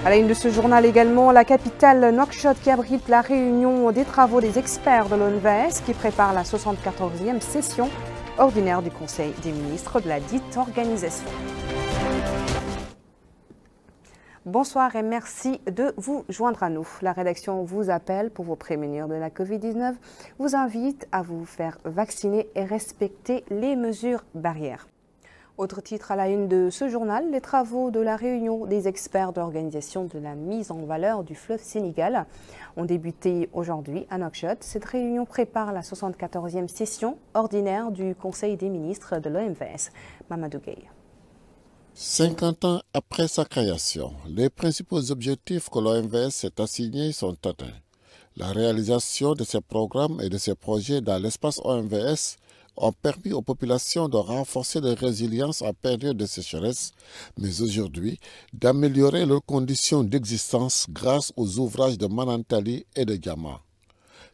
À la une de ce journal également, la capitale Nouakchott qui abrite la réunion des travaux des experts de l'ONVS qui prépare la 74e session ordinaire du Conseil des ministres de la dite organisation. Bonsoir et merci de vous joindre à nous. La rédaction vous appelle pour vous prémunir de la Covid-19, vous invite à vous faire vacciner et respecter les mesures barrières. Autre titre à la une de ce journal, les travaux de la réunion des experts de l'organisation de la mise en valeur du fleuve Sénégal ont débuté aujourd'hui à Nouakchott. Cette réunion prépare la 74e session ordinaire du Conseil des ministres de l'OMVS. Mamadou Gueye. 50 ans après sa création, les principaux objectifs que l'OMVS s'est assignés sont atteints. La réalisation de ces programmes et de ces projets dans l'espace OMVS ont permis aux populations de renforcer leur résilience en période de sécheresse, mais aujourd'hui d'améliorer leurs conditions d'existence grâce aux ouvrages de Manantali et de Diama.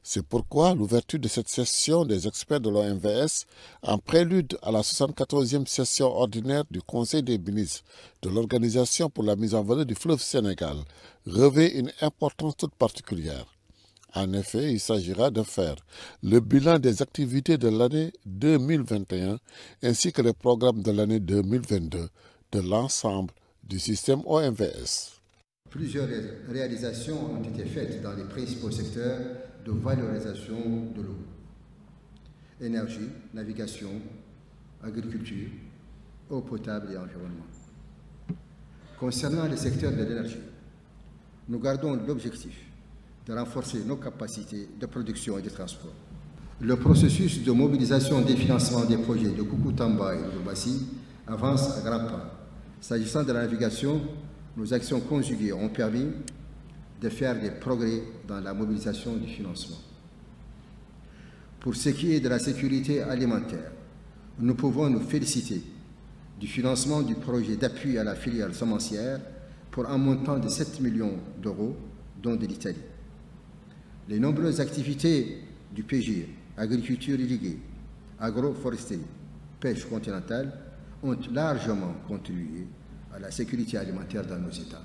C'est pourquoi l'ouverture de cette session des experts de l'OMVS, en prélude à la 74e session ordinaire du Conseil des ministres de l'Organisation pour la mise en valeur du fleuve Sénégal, revêt une importance toute particulière. En effet, il s'agira de faire le bilan des activités de l'année 2021 ainsi que les programmes de l'année 2022 de l'ensemble du système OMVS. Plusieurs réalisations ont été faites dans les principaux secteurs de valorisation de l'eau. Énergie, navigation, agriculture, eau potable et environnement. Concernant le secteur de l'énergie, nous gardons l'objectif de renforcer nos capacités de production et de transport. Le processus de mobilisation des financements des projets de Koukountamba et de Bassi avance à grands pas. S'agissant de la navigation, nos actions conjuguées ont permis de faire des progrès dans la mobilisation du financement. Pour ce qui est de la sécurité alimentaire, nous pouvons nous féliciter du financement du projet d'appui à la filière semencière pour un montant de 7 millions d'euros, dont de l'Italie. Les nombreuses activités du PG, agriculture irriguée, agroforesterie, pêche continentale, ont largement contribué à la sécurité alimentaire dans nos États.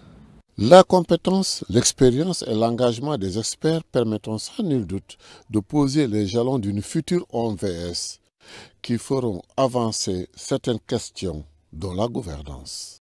La compétence, l'expérience et l'engagement des experts permettront sans nul doute de poser les jalons d'une future OMVS qui feront avancer certaines questions dans la gouvernance.